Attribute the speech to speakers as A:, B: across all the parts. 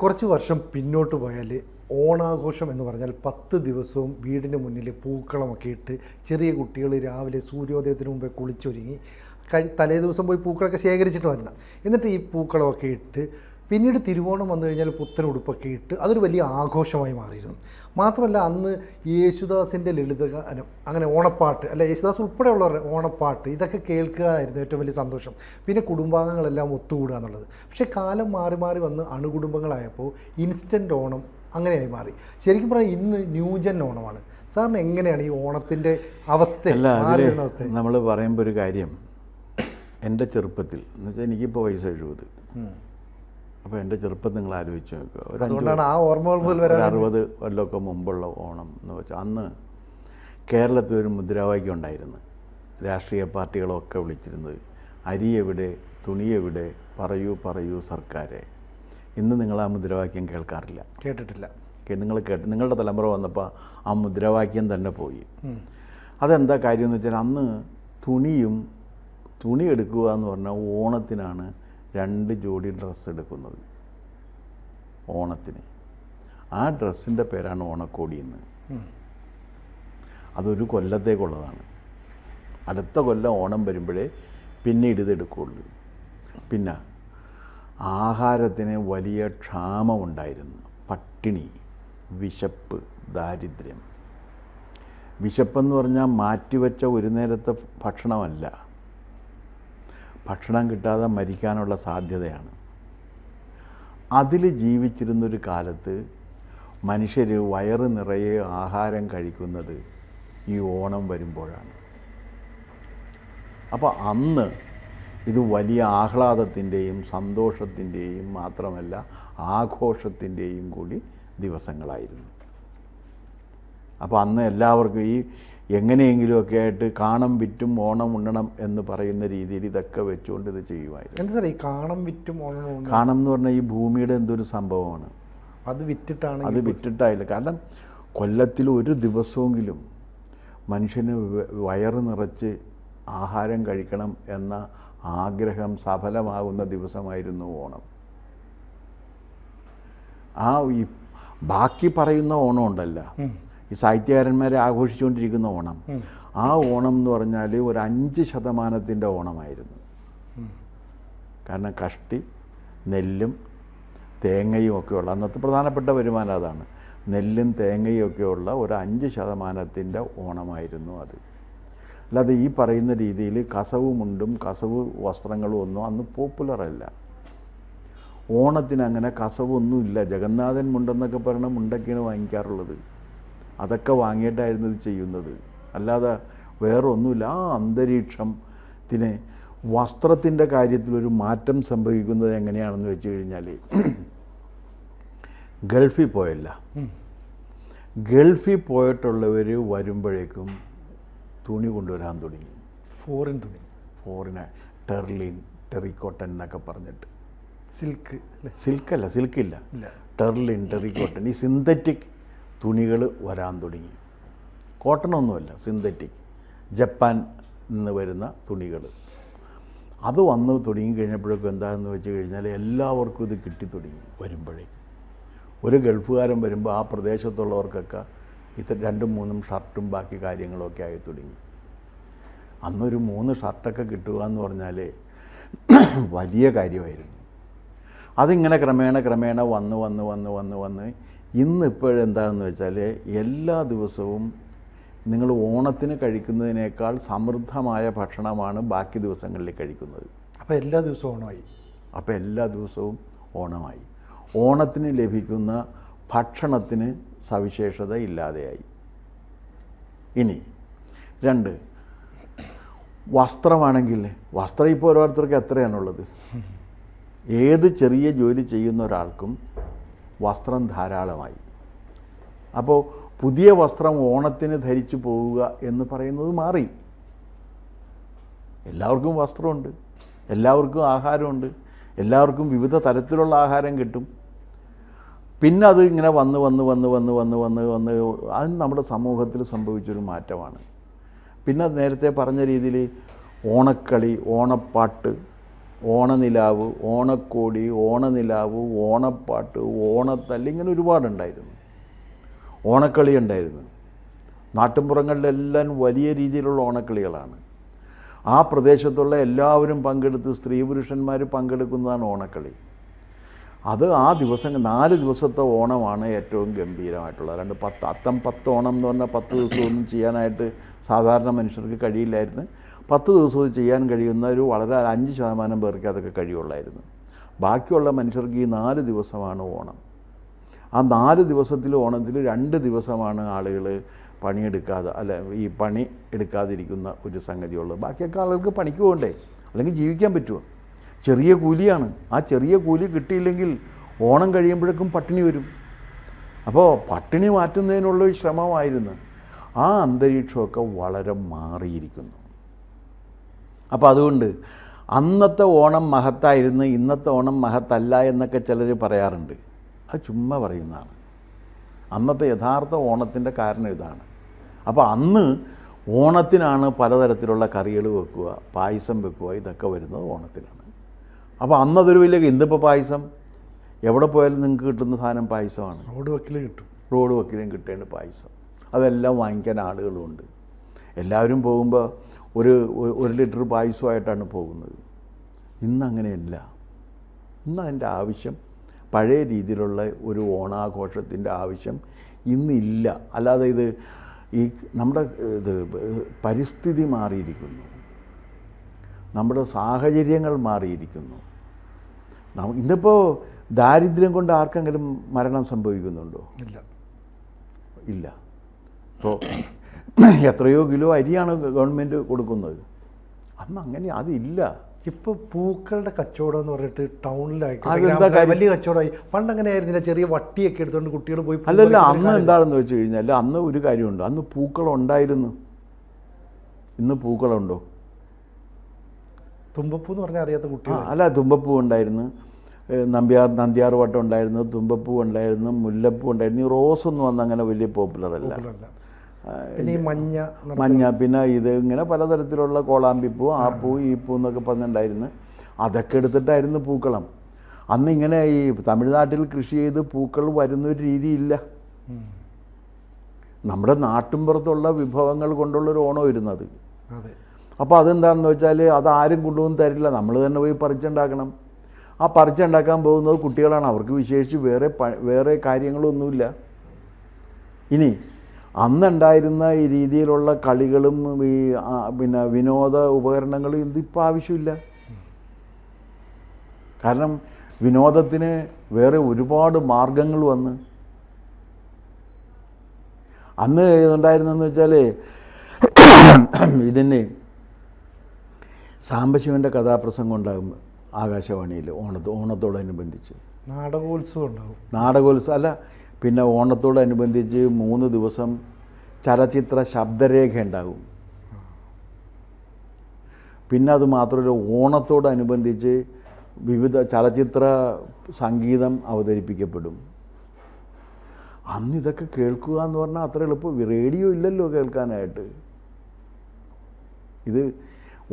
A: കുറച്ച് വർഷം പിന്നോട്ട് പോയാൽ ഓണാഘോഷം എന്ന് പറഞ്ഞാൽ 10 ദിവസവും വീടിന് മുന്നിൽ പൂക്കളമൊക്കെ ഇട്ട് ചെറിയ കുട്ടികൾ രാവിലെ സൂര്യോദയത്തിന് മുമ്പേ കുളിച്ചൊരുങ്ങി തലേ ദിവസം പോയി പൂക്കളൊക്കെ ശേഖരിച്ചിട്ട് വരണം. എന്നിട്ട് ഈ പൂക്കളമൊക്കെ ഇട്ട് പിന്നീട് തിരുവോണം വന്നു കഴിഞ്ഞാൽ പുത്തൻ ഉടുപ്പൊക്കെ ഇട്ട് അതൊരു വലിയ ആഘോഷമായി മാറിയിരുന്നു. മാത്രമല്ല അന്ന് യേശുദാസിൻ്റെ ലളിതഗാനം, അങ്ങനെ ഓണപ്പാട്ട്, അല്ല യേശുദാസ് ഉൾപ്പെടെയുള്ളവരുടെ ഓണപ്പാട്ട്, ഇതൊക്കെ കേൾക്കുകയായിരുന്നു ഏറ്റവും വലിയ സന്തോഷം. പിന്നെ കുടുംബാംഗങ്ങളെല്ലാം ഒത്തുകൂടുക എന്നുള്ളത്. പക്ഷേ കാലം മാറി മാറി വന്ന് അണുകുടുംബങ്ങളായപ്പോൾ ഇൻസ്റ്റൻറ്റ് ഓണം അങ്ങനെയായി മാറി. ശരിക്കും പറഞ്ഞാൽ ഇന്ന് ന്യൂജൻ ഓണമാണ്. സാറിന് എങ്ങനെയാണ് ഈ ഓണത്തിൻ്റെ അവസ്ഥ?
B: നമ്മൾ പറയുമ്പോൾ ഒരു കാര്യം, എൻ്റെ ചെറുപ്പത്തിൽ എന്ന് വെച്ചാൽ എനിക്കിപ്പോൾ വയസ്സ് 70. അപ്പോൾ എൻ്റെ ചെറുപ്പം നിങ്ങൾ ആലോചിച്ച് നോക്കുക, ഒരു 60 കൊല്ലമൊക്കെ മുമ്പുള്ള ഓണം എന്ന് വെച്ചാൽ അന്ന് കേരളത്തിൽ ഒരു മുദ്രാവാക്യം ഉണ്ടായിരുന്നു. രാഷ്ട്രീയ പാർട്ടികളൊക്കെ വിളിച്ചിരുന്നത് അരി എവിടെ, തുണി എവിടെ, പറയൂ പറയൂ സർക്കാരെ. ഇന്ന് നിങ്ങൾ ആ മുദ്രാവാക്യം കേൾക്കാറില്ല,
A: കേട്ടിട്ടില്ല.
B: നിങ്ങളുടെ തലമുറ വന്നപ്പോൾ ആ മുദ്രാവാക്യം തന്നെ പോയി. അതെന്താ കാര്യം എന്ന് വെച്ചാൽ അന്ന് തുണി എടുക്കുക എന്ന് പറഞ്ഞാൽ ഓണത്തിനാണ് 2 ജോഡി ഡ്രസ്സ് എടുക്കുന്നത്. ഓണത്തിന് ആ ഡ്രസ്സിൻ്റെ പേരാണ് ഓണക്കോടിയെന്ന്. അതൊരു കൊല്ലത്തേക്കുള്ളതാണ്. അടുത്ത കൊല്ലം ഓണം വരുമ്പോഴേ പിന്നീട് ഇതെടുക്കുകയുള്ളൂ. പിന്നെ ആഹാരത്തിന് വലിയ ക്ഷാമമുണ്ടായിരുന്നു. പട്ടിണി, വിശപ്പ്, ദാരിദ്ര്യം. വിശപ്പെന്ന് പറഞ്ഞാൽ മാറ്റിവെച്ച ഒരു നേരത്തെ ഭക്ഷണമല്ല, ഭക്ഷണം കിട്ടാതെ മരിക്കാനുള്ള സാധ്യതയാണ്. അതിൽ ജീവിച്ചിരുന്നൊരു കാലത്ത് മനുഷ്യർ വയറ് നിറയെ ആഹാരം കഴിക്കുന്നത് ഈ ഓണം വരുമ്പോഴാണ്. അപ്പോൾ അന്ന് ഇത് വലിയ ആഹ്ലാദത്തിൻ്റെയും സന്തോഷത്തിൻ്റെയും മാത്രമല്ല ആഘോഷത്തിൻ്റെയും കൂടി ദിവസങ്ങളായിരുന്നു. അപ്പോൾ അന്ന് എല്ലാവർക്കും ഈ എങ്ങനെയെങ്കിലുമൊക്കെ ആയിട്ട് കാണം വിറ്റും ഓണം ഉണ്ണണം എന്ന് പറയുന്ന രീതിയിൽ ഇതൊക്കെ വെച്ചുകൊണ്ട് ഇത് ചെയ്യുമായിരുന്നു.
A: എന്താ സാറേ ഈ കാണം വിറ്റും ഓണം?
B: കാണം എന്ന് പറഞ്ഞാൽ ഈ ഭൂമിയുടെ എന്തൊരു സംഭവമാണ്.
A: അത്
B: വിറ്റിട്ടായില്ല. കാരണം കൊല്ലത്തിൽ ഒരു ദിവസമെങ്കിലും മനുഷ്യന് വയറ് നിറച്ച് ആഹാരം കഴിക്കണം എന്ന ആഗ്രഹം സഫലമാകുന്ന ദിവസമായിരുന്നു ഓണം. ഈ ബാക്കി പറയുന്ന ഓണം ഉണ്ടല്ല, ഈ സാഹിത്യകാരന്മാരെ ആഘോഷിച്ചുകൊണ്ടിരിക്കുന്ന ഓണം, ആ ഓണം എന്ന് പറഞ്ഞാൽ ഒരു 5% ഓണമായിരുന്നു. കാരണം കഷ്ടി, നെല്ലും തേങ്ങയും ഒക്കെയുള്ള അന്നത്തെ പ്രധാനപ്പെട്ട വരുമാനം അതാണ്. നെല്ലും തേങ്ങയും ഒക്കെയുള്ള ഒരു 5% ഓണമായിരുന്നു അത്. അല്ലാതെ ഈ പറയുന്ന രീതിയിൽ കസവ് മുണ്ടും കസവ് വസ്ത്രങ്ങളും ഒന്നും അന്ന് പോപ്പുലറല്ല. ഓണത്തിന് അങ്ങനെ കസവൊന്നുമില്ല. ജഗന്നാഥൻ മുണ്ടെന്നൊക്കെ പറയുന്ന മുണ്ടൊക്കെയാണ് വാങ്ങിക്കാറുള്ളത്. അതൊക്കെ വാങ്ങിയിട്ടായിരുന്നു ഇത് ചെയ്യുന്നത്. അല്ലാതെ വേറെ ഒന്നുമില്ല. ആ അന്തരീക്ഷത്തിന് വസ്ത്രത്തിൻ്റെ കാര്യത്തിലൊരു മാറ്റം സംഭവിക്കുന്നത് എങ്ങനെയാണെന്ന് വെച്ച് കഴിഞ്ഞാൽ, ഗൾഫിൽ പോയിട്ടുള്ളവർ വരുമ്പോഴേക്കും തുണി കൊണ്ടുവരാൻ തുടങ്ങി. ഫോറിന് ടെർലിൻ, ടെറിക്കോട്ടൻ എന്നൊക്കെ പറഞ്ഞിട്ട്. സിൽക്കില്ല, ടെർലിൻ, ടെറിക്കോട്ടൻ, ഈ സിന്തറ്റിക് തുണികൾ വരാൻ തുടങ്ങി. കോട്ടണൊന്നുമല്ല, സിന്തറ്റിക്, ജപ്പാൻ നിന്ന് വരുന്ന തുണികൾ. അത് വന്ന് തുടങ്ങി കഴിഞ്ഞപ്പോഴൊക്കെ എന്താണെന്ന് വെച്ച് കഴിഞ്ഞാൽ എല്ലാവർക്കും ഇത് കിട്ടിത്തുടങ്ങി. വരുമ്പോഴേ ഒരു ഗൾഫുകാരൻ വരുമ്പോൾ ആ പ്രദേശത്തുള്ളവർക്കൊക്കെ ഇത് 2-3 ഷർട്ടും ബാക്കി കാര്യങ്ങളൊക്കെ ആയി തുടങ്ങി. അന്നൊരു 3 ഷർട്ടൊക്കെ കിട്ടുക എന്ന് പറഞ്ഞാൽ വലിയ കാര്യമായിരുന്നു. അതിങ്ങനെ ക്രമേണ വന്ന് ഇന്നിപ്പോഴെന്താണെന്ന് വെച്ചാൽ എല്ലാ ദിവസവും നിങ്ങൾ ഓണത്തിന് കഴിക്കുന്നതിനേക്കാൾ സമൃദ്ധമായ ഭക്ഷണമാണ് ബാക്കി ദിവസങ്ങളിൽ കഴിക്കുന്നത്.
A: അപ്പോൾ എല്ലാ ദിവസവും ഓണമായി.
B: ഓണത്തിന് ലഭിക്കുന്ന ഭക്ഷണത്തിന് സവിശേഷത ഇല്ലാതെയായി. ഇനി 2, വസ്ത്രമാണെങ്കിൽ വസ്ത്രം ഇപ്പോൾ ഓരോരുത്തർക്ക് എത്രയാണുള്ളത്? ഏത് ചെറിയ ജോലി ചെയ്യുന്ന ഒരാൾക്കും വസ്ത്രം ധാരാളമായി. അപ്പോൾ പുതിയ വസ്ത്രം ഓണത്തിന് ധരിച്ചു പോവുക എന്ന് പറയുന്നത് മാറി. എല്ലാവർക്കും വസ്ത്രമുണ്ട്, എല്ലാവർക്കും ആഹാരമുണ്ട്, എല്ലാവർക്കും വിവിധ തരത്തിലുള്ള ആഹാരം കിട്ടും. പിന്നെ അത് ഇങ്ങനെ വന്ന് അത് നമ്മുടെ സമൂഹത്തിൽ സംഭവിച്ചൊരു മാറ്റമാണ്. പിന്നെ നേരത്തെ പറഞ്ഞ രീതിയിൽ ഓണക്കളി, ഓണപ്പാട്ട്, ഓണനിലാവ്, ഓണക്കോടി, ഓണനിലാവ്, ഓണപ്പാട്ട്, ഓണത്തല്ല്, ഇങ്ങനെ ഒരുപാടുണ്ടായിരുന്നു. ഓണക്കളി ഉണ്ടായിരുന്നു. നാട്ടിൻപുറങ്ങളിലെല്ലാം വലിയ രീതിയിലുള്ള ഓണക്കളികളാണ്. ആ പ്രദേശത്തുള്ള എല്ലാവരും പങ്കെടുത്ത്, സ്ത്രീ പുരുഷന്മാർ പങ്കെടുക്കുന്നതാണ് ഓണക്കളി. അത് ആ ദിവസം 4 ദിവസത്തെ ഓണമാണ് ഏറ്റവും ഗംഭീരമായിട്ടുള്ളത്. അല്ലാണ്ട് അത്തം 10 ഓണം എന്ന് പറഞ്ഞാൽ 10 ദിവസമൊന്നും ചെയ്യാനായിട്ട് സാധാരണ മനുഷ്യർക്ക് കഴിയില്ലായിരുന്നു. 10 ദിവസവും ചെയ്യാൻ കഴിയുന്ന ഒരു വളരെ 5% പേർക്ക് അതൊക്കെ കഴിയുള്ളായിരുന്നു. ബാക്കിയുള്ള മനുഷ്യർക്ക് ഈ 4 ദിവസമാണ് ഓണം. ആ 4 ദിവസത്തിൽ ഓണത്തിൽ 2 ദിവസമാണ് ആളുകൾ പണിയെടുക്കാതെ, ഈ പണി എടുക്കാതിരിക്കുന്ന ഒരു സംഗതിയുള്ളത്. ബാക്കിയൊക്കെ ആളുകൾക്ക് പണിക്ക് പോകണ്ടേ, അല്ലെങ്കിൽ ജീവിക്കാൻ പറ്റുമോ? ചെറിയ കൂലിയാണ്. ആ ചെറിയ കൂലി കിട്ടിയില്ലെങ്കിൽ ഓണം കഴിയുമ്പോഴേക്കും പട്ടിണി വരും. അപ്പോൾ പട്ടിണി മാറ്റുന്നതിനുള്ളൊരു ശ്രമമായിരുന്നു. ആ അന്തരീക്ഷമൊക്കെ വളരെ മാറിയിരിക്കുന്നു. അപ്പോൾ അതുകൊണ്ട് അന്നത്തെ ഓണം മഹത്തായിരുന്നു, ഇന്നത്തെ ഓണം മഹത്തല്ല എന്നൊക്കെ ചിലർ പറയാറുണ്ട്. അത് ചുമ്മാ പറയുന്നതാണ്. അന്നത്തെ യഥാർത്ഥ ഓണത്തിൻ്റെ കാരണം ഇതാണ്. അപ്പോൾ അന്ന് ഓണത്തിനാണ് പലതരത്തിലുള്ള കറികൾ വെക്കുക, പായസം വെക്കുക, ഇതൊക്കെ വരുന്നത് ഓണത്തിനാണ്. അപ്പോൾ അന്നതൊരു വലിയ, ഇന്നിപ്പോൾ പായസം എവിടെ പോയാലും നിങ്ങൾക്ക് കിട്ടുന്ന സാധനം പായസമാണ്.
A: റോഡ് വക്കിൽ കിട്ടും,
B: റോഡ് വക്കിലും കിട്ടേണ്ട പായസം. അതെല്ലാം വാങ്ങിക്കാൻ ആളുകളുമുണ്ട്. എല്ലാവരും പോകുമ്പോൾ ഒരു ലിറ്റർ പായസമായിട്ടാണ് പോകുന്നത്. ഇന്നങ്ങനെയല്ല. ഇന്ന് അതിൻ്റെ ആവശ്യം, പഴയ രീതിയിലുള്ള ഒരു ഓണാഘോഷത്തിൻ്റെ ആവശ്യം ഇന്നില്ല. അല്ലാതെ ഈ നമ്മുടെ പരിസ്ഥിതി മാറിയിരിക്കുന്നു, നമ്മുടെ സാഹചര്യങ്ങൾ മാറിയിരിക്കുന്നു. ഇന്നിപ്പോൾ ദാരിദ്ര്യം കൊണ്ട് ആർക്കെങ്കിലും മരണം സംഭവിക്കുന്നുണ്ടോ? ഇല്ല. ഇപ്പോൾ എത്രയോ കിലോ അരിയാണ് ഗവൺമെൻറ് കൊടുക്കുന്നത്. അന്ന് അങ്ങനെ അതില്ല.
A: ഇപ്പോൾ പൂക്കളുടെ കച്ചവടം എന്ന് പറഞ്ഞിട്ട് ടൗണിലായിട്ട് വലിയ കച്ചവടമായി. പണ്ട് അങ്ങനെ ആയിരുന്നില്ല, ചെറിയ വട്ടിയൊക്കെ എടുത്തുകൊണ്ട് കുട്ടികൾ പോയി.
B: അല്ലല്ല, അന്ന് എന്താണെന്ന് വെച്ച് കഴിഞ്ഞാൽ അന്ന് ഒരു കാര്യമുണ്ട്, അന്ന് പൂക്കളുണ്ടായിരുന്നു. ഇന്ന് പൂക്കളുണ്ടോ?
A: തുമ്പപ്പൂ എന്ന് പറഞ്ഞാൽ അറിയാത്ത കുട്ടികൾ.
B: അല്ല, തുമ്പപ്പൂ ഉണ്ടായിരുന്നു, നന്ദ്യാർ വട്ടം ഉണ്ടായിരുന്നു, തുമ്പപ്പൂ ഉണ്ടായിരുന്നു, മുല്ലപ്പൂ ഉണ്ടായിരുന്നു. ഈ റോസൊന്നും അന്ന് അങ്ങനെ വലിയ പോപ്പുലർ അല്ല.
A: പിന്നെ ഈ
B: മഞ്ഞ, പിന്നെ ഇത് ഇങ്ങനെ പലതരത്തിലുള്ള കോളാമ്പിപ്പൂ, ആ പൂ, ഈ പൂ എന്നൊക്കെ പറഞ്ഞിട്ടുണ്ടായിരുന്നു. അതൊക്കെ എടുത്തിട്ടായിരുന്നു പൂക്കളം. അന്ന് ഇങ്ങനെ ഈ തമിഴ്നാട്ടിൽ കൃഷി ചെയ്ത് പൂക്കൾ വരുന്നൊരു രീതിയില്ല. നമ്മുടെ നാട്ടിൻപുറത്തുള്ള വിഭവങ്ങൾ കൊണ്ടുള്ളൊരു ഓണം വരുന്നത്. അപ്പോൾ അതെന്താണെന്ന് വെച്ചാൽ അതാരും കൊണ്ടുവന്ന് തരില്ല, നമ്മൾ തന്നെ പോയി പറിച്ചുണ്ടാക്കണം. ആ പറിച്ചുണ്ടാക്കാൻ പോകുന്നത് കുട്ടികളാണ്. അവർക്ക് വിശേഷിച്ച് വേറെ കാര്യങ്ങളൊന്നുമില്ല. ഇനി അന്നുണ്ടായിരുന്ന ഈ രീതിയിലുള്ള കളികളും ഈ പിന്നെ വിനോദ ഉപകരണങ്ങളും ഇതിപ്പോൾ ആവശ്യമില്ല. കാരണം വിനോദത്തിന് വേറെ ഒരുപാട് മാർഗങ്ങൾ വന്ന്. അന്ന് ഉണ്ടായിരുന്നെന്ന് വെച്ചാൽ ഇതിന് സാംബശിവൻ്റെ കഥാപ്രസംഗം ഉണ്ടാകും ആകാശവാണിയിൽ ഓണത്തോടനുബന്ധിച്ച്.
A: നാടകോത്സവം ഉണ്ടാകും.
B: നാടകോത്സവം അല്ല, പിന്നെ ഓണത്തോടനുബന്ധിച്ച് 3 ദിവസം ചലച്ചിത്ര ശബ്ദരേഖ ഉണ്ടാകും. പിന്നെ അത് മാത്രമല്ല, ഓണത്തോടനുബന്ധിച്ച് വിവിധ ചലച്ചിത്ര സംഗീതം അവതരിപ്പിക്കപ്പെടും. അന്ന് ഇതൊക്കെ കേൾക്കുക എന്ന് പറഞ്ഞാൽ അത്ര എളുപ്പം. റേഡിയോ ഇല്ലല്ലോ കേൾക്കാനായിട്ട്. ഇത്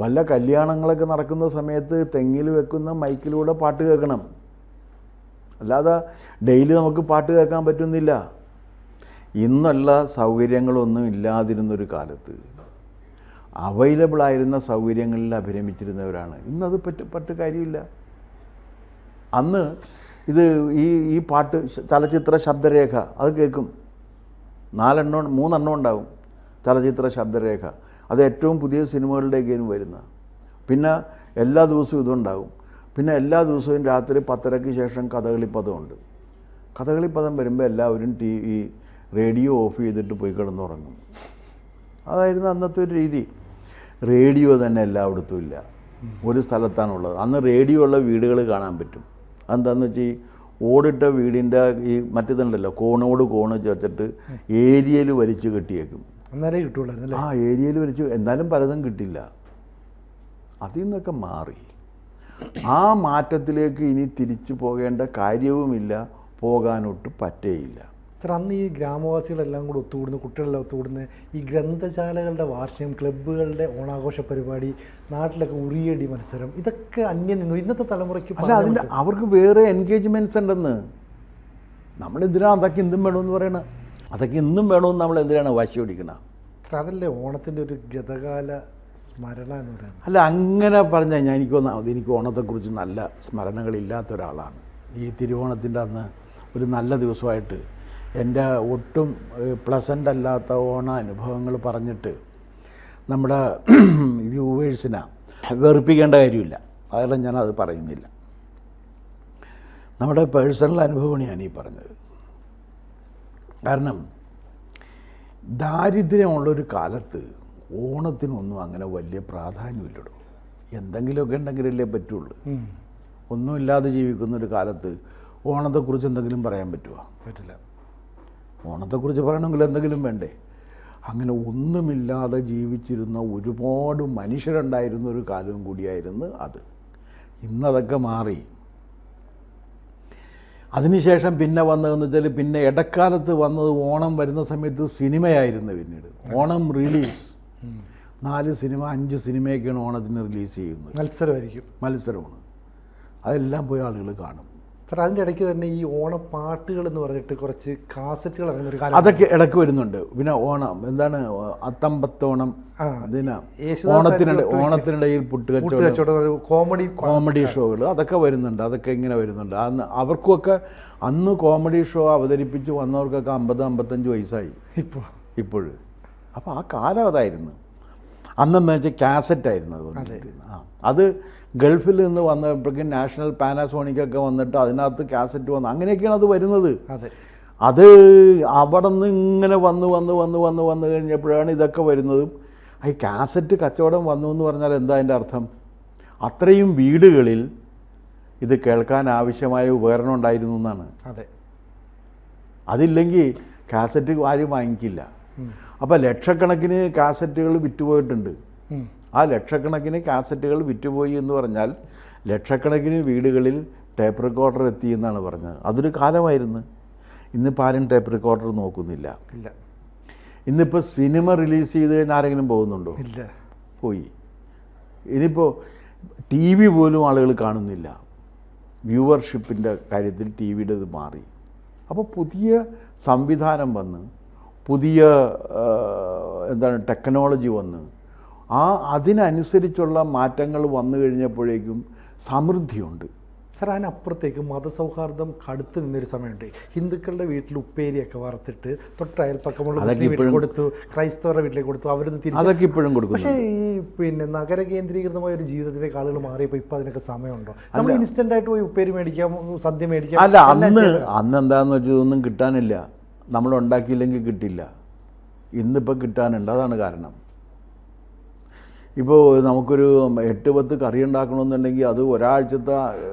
B: വല്ല കല്യാണങ്ങളൊക്കെ നടക്കുന്ന സമയത്ത് തെങ്ങിൽ വെക്കുന്ന മൈക്കിലൂടെ പാട്ട് കേൾക്കണം. അല്ലാതെ ഡെയിലി നമുക്ക് പാട്ട് കേൾക്കാൻ പറ്റുന്നില്ല. ഇന്നുള്ള സൗകര്യങ്ങളൊന്നും ഇല്ലാതിരുന്നൊരു കാലത്ത് അവൈലബിളായിരുന്ന സൗകര്യങ്ങളിൽ അഭിരമിച്ചിരുന്നവരാണ്. ഇന്നത് പറ്റ് കാര്യമില്ല. അന്ന് ഈ പാട്ട് ചലച്ചിത്ര ശബ്ദരേഖ അത് കേൾക്കും. 3 എണ്ണം ഉണ്ടാവും ചലച്ചിത്ര ശബ്ദരേഖ. അത് ഏറ്റവും പുതിയ സിനിമകളുടെയൊക്കെയും വരുന്ന. പിന്നെ എല്ലാ ദിവസവും ഇതുണ്ടാകും. പിന്നെ എല്ലാ ദിവസവും രാത്രി 10:30 ശേഷം കഥകളിപ്പദമുണ്ട്. കഥകളിപ്പദം വരുമ്പോൾ എല്ലാവരും ഈ റേഡിയോ ഓഫ് ചെയ്തിട്ട് പോയി കിടന്നുറങ്ങും. അതായിരുന്നു അന്നത്തെ ഒരു രീതി. റേഡിയോ തന്നെ എല്ലായിടത്തും ഇല്ല, ഒരു സ്ഥലത്താണുള്ളത്. അന്ന് റേഡിയോ ഉള്ള വീടുകൾ കാണാൻ പറ്റും. അതെന്താണെന്ന് വെച്ചാൽ ഓടിട്ട വീടിൻ്റെ ഈ മറ്റേതുണ്ടല്ലോ, കോണോട് കോണ് ചേർത്തിട്ട് ഏരിയയിൽ വലിച്ചു കെട്ടിയേക്കും.
A: എന്നാലേ കിട്ടുള്ളൂ.
B: ആ ഏരിയയിൽ വലിച്ചു, എന്നാലും പലതും കിട്ടില്ല. അതിൽ നിന്നൊക്കെ മാറി. ആ മാറ്റത്തിലേക്ക് ഇനി തിരിച്ചു പോകേണ്ട കാര്യവുമില്ല, പോകാനൊട്ട് പറ്റേയില്ല.
A: സാർ അന്ന് ഈ ഗ്രാമവാസികളെല്ലാം കൂടെ ഒത്തുകൂടുന്നു, കുട്ടികളെല്ലാം ഒത്തുകൂടുന്നു, ഈ ഗ്രന്ഥശാലകളുടെ വാർഷികം, ക്ലബ്ബുകളുടെ ഓണാഘോഷ പരിപാടി, നാട്ടിലൊക്കെ ഉറിയടി മത്സരം, ഇതൊക്കെ അന്യം നിന്നു. ഇന്നത്തെ തലമുറയ്ക്ക്
B: അല്ല, അതിൻ്റെ അവർക്ക് വേറെ എൻഗേജ്മെൻറ്റ്സ് ഉണ്ടെന്ന്. നമ്മളെന്തിനാണ് അതൊക്കെ ഇന്നും വേണമെന്ന് പറയണം? അതൊക്കെ ഇന്നും വേണമെന്ന് നമ്മൾ എന്തിനാണ് വാശി പിടിക്കണം?
A: അതല്ലേ ഓണത്തിൻ്റെ ഒരു ഗതകാല സ്മരണ എന്ന് പറയുന്നത്?
B: അല്ല, അങ്ങനെ പറഞ്ഞാൽ എനിക്ക് ഓണത്തെക്കുറിച്ച് നല്ല സ്മരണകളില്ലാത്ത ഒരാളാണ്. ഈ തിരുവോണത്തിൻ്റെ അന്ന് ഒരു നല്ല ദിവസമായിട്ട് എൻ്റെ ഒട്ടും പ്ലസൻ്റ് അല്ലാത്ത ഓണ അനുഭവങ്ങൾ പറഞ്ഞിട്ട് നമ്മുടെ വ്യൂവേഴ്സിനെ വെറുപ്പിക്കേണ്ട കാര്യമില്ല. അതെല്ലാം ഞാനത് പറയുന്നില്ല. നമ്മുടെ പേഴ്സണൽ അനുഭവമാണ് ഞാനീ പറഞ്ഞത്. കാരണം ദാരിദ്ര്യമുള്ളൊരു കാലത്ത് ഓണത്തിനൊന്നും അങ്ങനെ വലിയ പ്രാധാന്യമില്ലടോ. എന്തെങ്കിലുമൊക്കെ ഉണ്ടെങ്കിലല്ലേ പറ്റുള്ളൂ. ഒന്നുമില്ലാതെ ജീവിക്കുന്നൊരു കാലത്ത് ഓണത്തെക്കുറിച്ച് എന്തെങ്കിലും പറയാൻ പറ്റുമോ?
A: പറ്റില്ല.
B: ഓണത്തെക്കുറിച്ച് പറയണമെങ്കിൽ എന്തെങ്കിലും വേണ്ടേ? അങ്ങനെ ഒന്നുമില്ലാതെ ജീവിച്ചിരുന്ന ഒരുപാട് മനുഷ്യരുണ്ടായിരുന്ന ഒരു കാലവും കൂടിയായിരുന്നു അത്. ഇന്നതൊക്കെ മാറി. അതിനുശേഷം പിന്നെ വന്നതെന്ന് വെച്ചാൽ, പിന്നെ ഇടക്കാലത്ത് വന്നത് ഓണം വരുന്ന സമയത്ത് സിനിമയായിരുന്നു. പിന്നീട് ഓണം റിലീസ് 4 സിനിമ 5 സിനിമയൊക്കെയാണ് ഓണത്തിന് റിലീസ് ചെയ്യുന്നത്. മത്സരമാണ്. അതെല്ലാം പോയി ആളുകൾ കാണും.
A: സാർ അതിൻ്റെ ഇടയ്ക്ക് തന്നെ ഈ ഓണപ്പാട്ടുകൾ എന്ന് പറഞ്ഞിട്ട് കുറച്ച് കാസറ്റുകൾ ഇറങ്ങുന്ന ഒരു കാലം,
B: അതൊക്കെ ഇടയ്ക്ക് വരുന്നുണ്ട്. പിന്നെ ഓണം എന്താണ്, അത്തമ്പത്തോണം, അതിന് ഓണത്തിനിടയിൽ പുട്ടുകച്ചവടം, കോമഡി ഷോകൾ, അതൊക്കെ വരുന്നുണ്ട്. അതൊക്കെ ഇങ്ങനെ വരുന്നുണ്ട്. അന്ന് അവർക്കൊക്കെ അന്ന് കോമഡി ഷോ അവതരിപ്പിച്ച് വന്നവർക്കൊക്കെ 50-55 വയസ്സായി ഇപ്പോഴും. അപ്പോൾ ആ കാലം അതായിരുന്നു. അന്നെന്ന് വെച്ചാൽ കാസറ്റായിരുന്നു അത് വന്നിരിക്കുന്നത്. അത് ഗൾഫിൽ നിന്ന് വന്നപ്പോഴേക്കും നാഷണൽ പാനാസോണിക്കൊക്കെ വന്നിട്ട് അതിനകത്ത് കാസറ്റ് വന്നു. അങ്ങനെയൊക്കെയാണ് അത് വരുന്നത്. അത് അവിടെ നിന്ന് ഇങ്ങനെ വന്ന് കഴിഞ്ഞപ്പോഴാണ് ഇതൊക്കെ വരുന്നതും. ഈ കാസറ്റ് കച്ചവടം വന്നു എന്ന് പറഞ്ഞാൽ എന്താ അതിൻ്റെ അർത്ഥം? അത്രയും വീടുകളിൽ ഇത് കേൾക്കാൻ ആവശ്യമായ ഉപകരണം ഉണ്ടായിരുന്നു എന്നാണ്. അതില്ലെങ്കിൽ കാസറ്റ് ആരും വാങ്ങിക്കില്ല. അപ്പോൾ ലക്ഷക്കണക്കിന് കാസറ്റുകൾ വിറ്റുപോയിട്ടുണ്ട്. ആ ലക്ഷക്കണക്കിന് കാസറ്റുകൾ വിറ്റുപോയി എന്ന് പറഞ്ഞാൽ ലക്ഷക്കണക്കിന് വീടുകളിൽ ടേപ്പ് റെക്കോർഡർ എത്തി എന്നാണ് പറഞ്ഞത്. അതൊരു കാലമായിരുന്നു. ഇന്നിപ്പോൾ ആരും ടേപ്പ് റെക്കോർഡർ നോക്കുന്നില്ല. ഇന്നിപ്പോൾ സിനിമ റിലീസ് ചെയ്ത് കഴിഞ്ഞാൽ ആരെങ്കിലും പോകുന്നുണ്ടോ? പോയി. ഇനിയിപ്പോൾ ടി വി പോലും ആളുകൾ കാണുന്നില്ല. വ്യൂവർഷിപ്പിൻ്റെ കാര്യത്തിൽ ടി വിയുടെ ഇത് മാറി. അപ്പോൾ പുതിയ സംവിധാനം വന്ന്, പുതിയ ടെക്നോളജി വന്ന്, അതിനനുസരിച്ചുള്ള മാറ്റങ്ങൾ വന്നു കഴിഞ്ഞപ്പോഴേക്കും സമൃദ്ധിയുണ്ട്.
A: സാർ അതിനപ്പുറത്തേക്ക് മതസൗഹാർദ്ദം കടുത്ത് നിന്നൊരു സമയമുണ്ട്. ഹിന്ദുക്കളുടെ വീട്ടിൽ ഉപ്പേരിയൊക്കെ വറുത്തിട്ട് തൊട്ടയൽപ്പക്കമുള്ള വീട്ടിൽ കൊടുത്തു, ക്രൈസ്തവരുടെ വീട്ടിലേക്ക് കൊടുത്തു, അവരിന്ന് തിരിച്ച്
B: അതൊക്കെ ഇപ്പോഴും കൊടുക്കും.
A: പക്ഷേ ഈ നഗര കേന്ദ്രീകൃതമായ ഒരു ജീവിതത്തിലേക്ക് ആളുകൾ മാറിയപ്പോൾ ഇപ്പോൾ അതിനൊക്കെ സമയമുണ്ടോ? നമ്മൾ ഇൻസ്റ്റൻ്റ് ആയിട്ട് പോയി ഉപ്പേരി മേടിക്കാം, സദ്യ മേടിക്കാം.
B: അല്ല, അന്ന് എന്താണെന്ന് വെച്ചാൽ ഇതൊന്നും കിട്ടാനില്ല. നമ്മൾ ഉണ്ടാക്കിയില്ലെങ്കിൽ കിട്ടില്ല. ഇന്നിപ്പോൾ കിട്ടാനുണ്ട്. അതാണ് കാരണം. ഇപ്പോൾ നമുക്കൊരു 8-10 കറി ഉണ്ടാക്കണമെന്നുണ്ടെങ്കിൽ അത് ഒരാഴ്ചത്തെ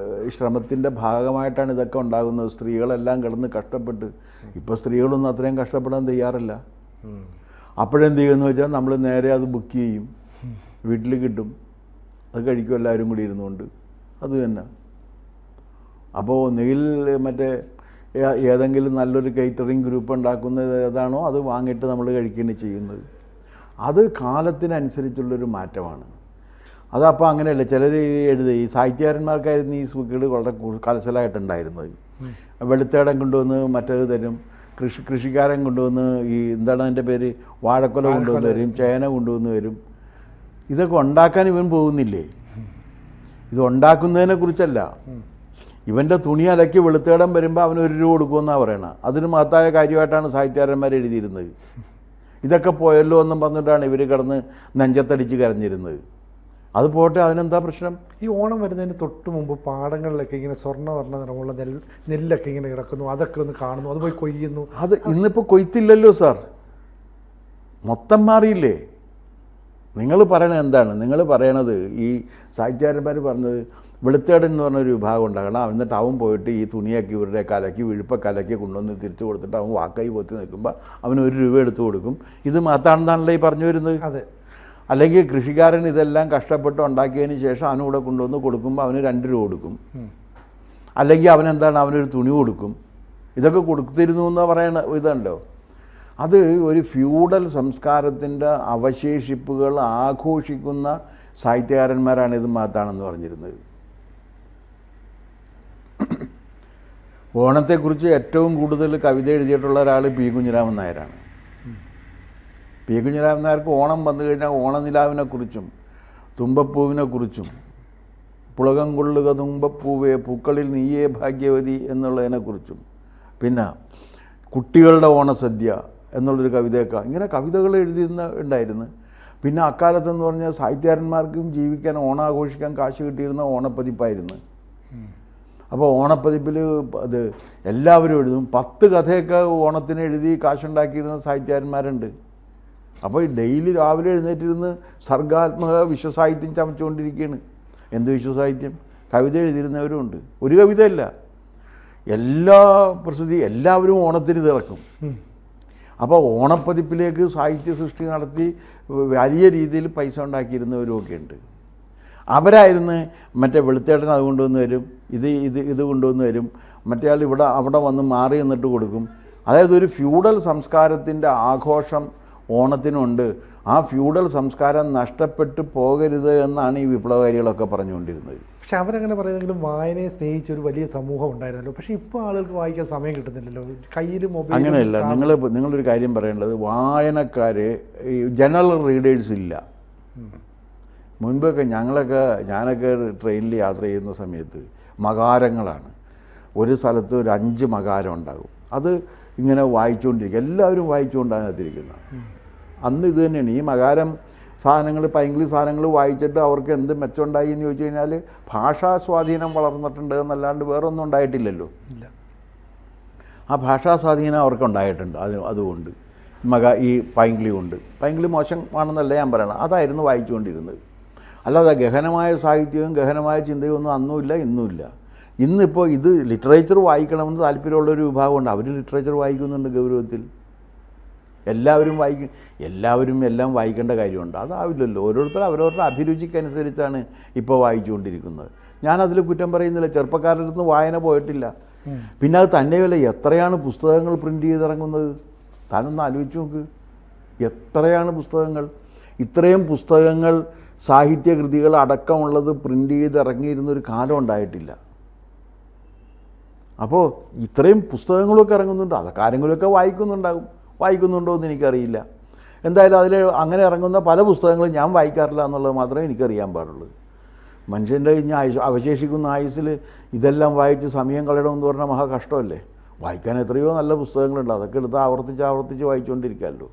B: ശ്രമത്തിൻ്റെ ഭാഗമായിട്ടാണ് ഇതൊക്കെ ഉണ്ടാകുന്നത്. സ്ത്രീകളെല്ലാം കിടന്ന് കഷ്ടപ്പെട്ട്. ഇപ്പോൾ സ്ത്രീകളൊന്നും അത്രയും കഷ്ടപ്പെടാൻ തയ്യാറല്ല. അപ്പോഴെന്ത് ചെയ്യുമെന്ന് വെച്ചാൽ നമ്മൾ നേരെ അത് ബുക്ക് ചെയ്യും, വീട്ടിൽ കിട്ടും, അത് കഴിക്കും എല്ലാവരും കൂടി ഇരുന്നുകൊണ്ട്. അത് തന്നെ. അപ്പോൾ ഒന്നുകിൽ ഏതെങ്കിലും നല്ലൊരു കേറ്ററിംഗ് ഗ്രൂപ്പ് ഉണ്ടാക്കുന്നത് ഏതാണോ അത് വാങ്ങിയിട്ട് നമ്മൾ കഴിക്കുകയാണ് ചെയ്യുന്നത്. അത് കാലത്തിനനുസരിച്ചുള്ളൊരു മാറ്റമാണ്. അതപ്പോൾ അങ്ങനെയല്ല. ചിലർ എഴുതി, ഈ സാഹിത്യകാരന്മാർക്കായിരുന്നു ഈ സുഖങ്ങൾ വളരെ കലശലായിട്ടുണ്ടായിരുന്നത്. വെളുത്തേടം കൊണ്ടുവന്ന് മറ്റേത് തരും, കൃഷിക്കാരൻ കൊണ്ടുവന്ന് ഈ എന്താണ് അതിൻ്റെ പേര്, വാഴക്കൊല കൊണ്ടുവന്ന് തരും, ചേന കൊണ്ടുവന്ന് വരും. ഇതൊക്കെ ഉണ്ടാക്കാൻ ഇവൻ പോകുന്നില്ലേ? ഇത് ഉണ്ടാക്കുന്നതിനെ കുറിച്ചല്ല. ഇവൻ്റെ തുണി അലക്കി വെളുത്തേടം വരുമ്പോൾ അവന് 1 രൂപ കൊടുക്കുമെന്നാണ് പറയണത്. അതിന് മഹത്തായ കാര്യമായിട്ടാണ് സാഹിത്യകാരന്മാർ എഴുതിയിരുന്നത്. ഇതൊക്കെ പോയല്ലോ എന്നും പറഞ്ഞിട്ടാണ് ഇവർ കിടന്ന് നെഞ്ചത്തടിച്ച് കരഞ്ഞിരുന്നത്. അത് പോട്ടെ, അതിനെന്താ പ്രശ്നം?
A: ഈ ഓണം വരുന്നതിന് തൊട്ട് മുമ്പ് പാടങ്ങളിലൊക്കെ ഇങ്ങനെ സ്വർണ്ണവർണ്ണ നിറമുള്ള നെല്ലൊക്കെ ഇങ്ങനെ കിടക്കുന്നു, അതൊക്കെ ഒന്ന് കാണുന്നു, അത് പോയി കൊയ്യുന്നു.
B: അത് ഇന്നിപ്പോൾ കൊയ്ത്തില്ലല്ലോ സാർ, മൊത്തം മാറിയില്ലേ? നിങ്ങൾ പറയണത് എന്താണ്? നിങ്ങൾ പറയണത്, ഈ സാഹിത്യകാരന്മാർ പറഞ്ഞത് വെളുത്തേടൻ എന്ന് പറഞ്ഞൊരു വിഭാഗം ഉണ്ടാകണം. എന്നിട്ട് അവൻ പോയിട്ട് ഈ തുണിയൊക്കെ ഇവരുടെ കലക്കി വിഴുപ്പക്കലക്കി കൊണ്ടുവന്ന് തിരിച്ചു കൊടുത്തിട്ട് അവൻ വാക്കൈ പൊത്തി നിൽക്കുമ്പോൾ അവന് 1 രൂപ എടുത്തു കൊടുക്കും. ഇത് മാത്താണെന്നാണല്ലോ ഈ പറഞ്ഞു വരുന്നത്.
A: അതെ.
B: അല്ലെങ്കിൽ കൃഷിക്കാരൻ ഇതെല്ലാം കഷ്ടപ്പെട്ട് ഉണ്ടാക്കിയതിന് ശേഷം അവനൂടെ കൊണ്ടുവന്ന് കൊടുക്കുമ്പോൾ അവന് 2 രൂപ കൊടുക്കും. അല്ലെങ്കിൽ അവനെന്താണ്, അവനൊരു തുണി കൊടുക്കും. ഇതൊക്കെ കൊടുത്തിരുന്നു എന്ന് പറയണ ഇതുണ്ടോ. അത് ഒരു ഫ്യൂഡൽ സംസ്കാരത്തിൻ്റെ അവശേഷിപ്പുകൾ ആഘോഷിക്കുന്ന സാഹിത്യകാരന്മാരാണ് ഇത് മഹത്താണെന്ന് പറഞ്ഞിരുന്നത്. ഓണത്തെക്കുറിച്ച് ഏറ്റവും കൂടുതൽ കവിത എഴുതിയിട്ടുള്ള ഒരാൾ പി കുഞ്ഞിരാമൻ നായരാണ്. പി കുഞ്ഞിരാമൻ നായർക്ക് ഓണം വന്നു കഴിഞ്ഞാൽ ഓണനിലാവിനെക്കുറിച്ചും തുമ്പപ്പൂവിനെക്കുറിച്ചും പുളകം കൊള്ളുക തുമ്പപ്പൂവേ പൂക്കളിൽ നീയേ ഭാഗ്യവതി എന്നുള്ളതിനെക്കുറിച്ചും പിന്നെ കുട്ടികളുടെ ഓണസദ്യ എന്നുള്ളൊരു കവിതയൊക്കെ ഇങ്ങനെ കവിതകൾ ഉണ്ടായിരുന്നു. പിന്നെ അക്കാലത്തെന്ന് പറഞ്ഞാൽ സാഹിത്യകാരന്മാർക്കും ജീവിക്കാൻ ഓണാഘോഷിക്കാൻ കാശ് കിട്ടിയിരുന്ന ഓണപ്പതിപ്പായിരുന്നു. അപ്പോൾ ഓണപ്പതിപ്പിൽ അത് എല്ലാവരും എഴുതും. 10 കഥയൊക്കെ ഓണത്തിന് എഴുതി കാശുണ്ടാക്കിയിരുന്ന സാഹിത്യകാരന്മാരുണ്ട്. അപ്പോൾ ഡെയിലി രാവിലെ എഴുന്നേറ്റിരുന്ന് സർഗാത്മക വിശ്വസാഹിത്യം ചമച്ചുകൊണ്ടിരിക്കുകയാണ്. എന്ത് വിശ്വസാഹിത്യം? കവിത എഴുതിയിരുന്നവരുമുണ്ട്. ഒരു കവിതയല്ല, എല്ലാ പ്രസിദ്ധി എല്ലാവരും ഓണത്തിന് തിറക്കും. അപ്പോൾ ഓണപ്പതിപ്പിലേക്ക് സാഹിത്യ സൃഷ്ടി നടത്തി വലിയ രീതിയിൽ പൈസ ഉണ്ടാക്കിയിരുന്നവരുമൊക്കെ ഉണ്ട്. അവരായിരുന്നു മറ്റേ വെളുത്തേട്ടൻ അത് കൊണ്ടുവന്ന് വരും, ഇത് കൊണ്ടുവന്ന് വരും, മറ്റേ ആൾ അവിടെ വന്ന് മാറി നിന്നിട്ട് കൊടുക്കും. അതായത് ഒരു ഫ്യൂഡൽ സംസ്കാരത്തിൻ്റെ ആഘോഷം ഓണത്തിനുണ്ട്. ആ ഫ്യൂഡൽ സംസ്കാരം നഷ്ടപ്പെട്ടു പോകരുത് എന്നാണ് ഈ വിപ്ലവകാരികളൊക്കെ പറഞ്ഞുകൊണ്ടിരുന്നത്.
A: പക്ഷെ അവരങ്ങനെ പറയുന്നെങ്കിലും വായനയെ സ്നേഹിച്ച ഒരു വലിയ സമൂഹം ഉണ്ടായിരുന്നല്ലോ. പക്ഷേ ഇപ്പോൾ ആളുകൾക്ക് വായിക്കാൻ സമയം കിട്ടുന്നില്ലല്ലോ, കയ്യിൽ മൊബൈൽ.
B: അങ്ങനെയല്ല, നിങ്ങളൊരു കാര്യം പറയേണ്ടത്, വായനക്കാർ ഈ ജനറൽ റീഡേഴ്സ് ഇല്ല. മുൻപൊക്കെ ഞാനൊക്കെ ട്രെയിനിൽ യാത്ര ചെയ്യുന്ന സമയത്ത് മകാരങ്ങളാണ്. ഒരു സ്ഥലത്ത് ഒരു 5 മകാരം ഉണ്ടാകും. അത് ഇങ്ങനെ വായിച്ചുകൊണ്ടിരിക്കുക, എല്ലാവരും വായിച്ചുകൊണ്ടാണ് എത്തിയിരിക്കുന്നത്. അന്ന് ഇത് തന്നെയാണ്. ഈ മകാരം സാധനങ്ങൾ, പൈങ്കിളി സാധനങ്ങൾ വായിച്ചിട്ട് അവർക്ക് എന്ത് മെച്ചമുണ്ടായി എന്ന് ചോദിച്ചു കഴിഞ്ഞാൽ ഭാഷാ സ്വാധീനം വളർന്നിട്ടുണ്ട് എന്നല്ലാണ്ട് വേറൊന്നും ഉണ്ടായിട്ടില്ലല്ലോ.
A: ഇല്ല,
B: ആ ഭാഷാ സ്വാധീനം അവർക്ക് ഉണ്ടായിട്ടുണ്ട്. അതുകൊണ്ട് ഈ പൈങ്കിളി കൊണ്ട്. പൈങ്കിളി മോശമാണെന്നല്ല ഞാൻ പറയണം, അതായിരുന്നു വായിച്ചുകൊണ്ടിരുന്നത്. അല്ലാതെ ഗഹനമായ സാഹിത്യവും ഗഹനമായ ചിന്തയും ഒന്നും അന്നുമില്ല, ഇന്നുമില്ല. ഇന്നിപ്പോൾ ഇത് ലിറ്ററേച്ചർ വായിക്കണമെന്ന് താല്പര്യമുള്ളൊരു വിഭാഗമുണ്ട്. അവർ ലിറ്ററേച്ചർ വായിക്കുന്നുണ്ട് ഗൗരവത്തിൽ. എല്ലാവരും എല്ലാം വായിക്കേണ്ട കാര്യമുണ്ട്, അതാവില്ലല്ലോ. ഓരോരുത്തർ അവരവരുടെ അഭിരുചിക്കനുസരിച്ചാണ് ഇപ്പോൾ വായിച്ചുകൊണ്ടിരിക്കുന്നത്. ഞാനതിൽ കുറ്റം പറയുന്നില്ല. ചെറുപ്പക്കാരുടെ അടുത്ത് വായന പോയിട്ടില്ല. പിന്നെ അത് തന്നെയല്ല, എത്രയാണ് പുസ്തകങ്ങൾ പ്രിൻ്റ് ചെയ്തിറങ്ങുന്നത്? താനൊന്ന് ആലോചിച്ച് നോക്ക്, എത്രയാണ് പുസ്തകങ്ങൾ. ഇത്രയും പുസ്തകങ്ങൾ, സാഹിത്യകൃതികൾ അടക്കമുള്ളത് പ്രിൻ്റ് ചെയ്തിറങ്ങിയിരുന്നൊരു കാലം ഉണ്ടായിട്ടില്ല. അപ്പോൾ ഇത്രയും പുസ്തകങ്ങളൊക്കെ ഇറങ്ങുന്നുണ്ട്. അതൊക്കെ ആരെങ്കിലുമൊക്കെ വായിക്കുന്നുണ്ടോ എന്ന് എനിക്കറിയില്ല. എന്തായാലും അതിൽ അങ്ങനെ ഇറങ്ങുന്ന പല പുസ്തകങ്ങളും ഞാൻ വായിക്കാറില്ല എന്നുള്ളത് മാത്രമേ എനിക്കറിയാൻ പാടുള്ളൂ. മനുഷ്യൻ്റെ ഇനി അവശേഷിക്കുന്ന ആയുസ്സിൽ ഇതെല്ലാം വായിച്ച് സമയം കളയണമെന്ന് പറഞ്ഞാൽ മഹാ കഷ്ടമല്ലേ. വായിക്കാൻ എത്രയോ നല്ല പുസ്തകങ്ങളുണ്ട്, അതൊക്കെ എടുത്ത് ആവർത്തിച്ച് വായിച്ചുകൊണ്ടിരിക്കാമല്ലോ.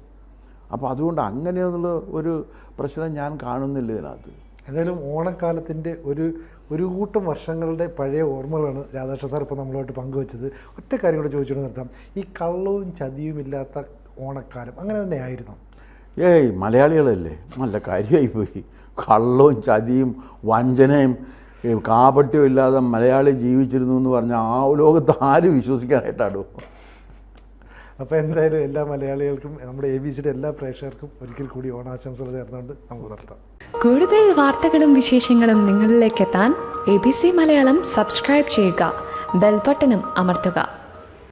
B: അപ്പോൾ അതുകൊണ്ട് അങ്ങനെയൊന്നുള്ള ഒരു പ്രശ്നം ഞാൻ കാണുന്നില്ല ഇതിനകത്ത്.
A: എന്തായാലും ഓണക്കാലത്തിൻ്റെ ഒരു കൂട്ടം വർഷങ്ങളുടെ പഴയ ഓർമ്മകളാണ് രാധാകൃഷ്ണൻ സാർ ഇപ്പോൾ നമ്മളുമായിട്ട് പങ്കുവച്ചത്. ഒറ്റ കാര്യം കൂടെ ചോദിച്ചുകൊണ്ട് നിർത്താം. ഈ കള്ളവും ചതിയും ഇല്ലാത്ത ഓണക്കാലം അങ്ങനെ തന്നെ ആയിരുന്നു?
B: മലയാളികളല്ലേ, നല്ല കാര്യമായിപ്പോയി. കള്ളവും ചതിയും വഞ്ചനയും കാപട്യവും ഇല്ലാതെ മലയാളി ജീവിച്ചിരുന്നു എന്ന് പറഞ്ഞാൽ ആ ലോകത്ത് ആരും വിശ്വസിക്കാനായിട്ടാണോ?
A: അപ്പോൾ എന്തായാലും എല്ലാ മലയാളികൾക്കും, നമ്മുടെ ABC-യുടെ എല്ലാ പ്രേക്ഷകർക്കും ഒരിക്കൽ കൂടി ഓണാശംസകൾ നേർന്നുകൊണ്ട് നമുക്ക് നിർത്താം.
C: കൂടുതൽ വാർത്തകളും വിശേഷങ്ങളും നിങ്ങളിലേക്ക് എത്താൻ ABC മലയാളം സബ്സ്ക്രൈബ് ചെയ്യുക, ബെൽ ബട്ടണും അമർത്തുക.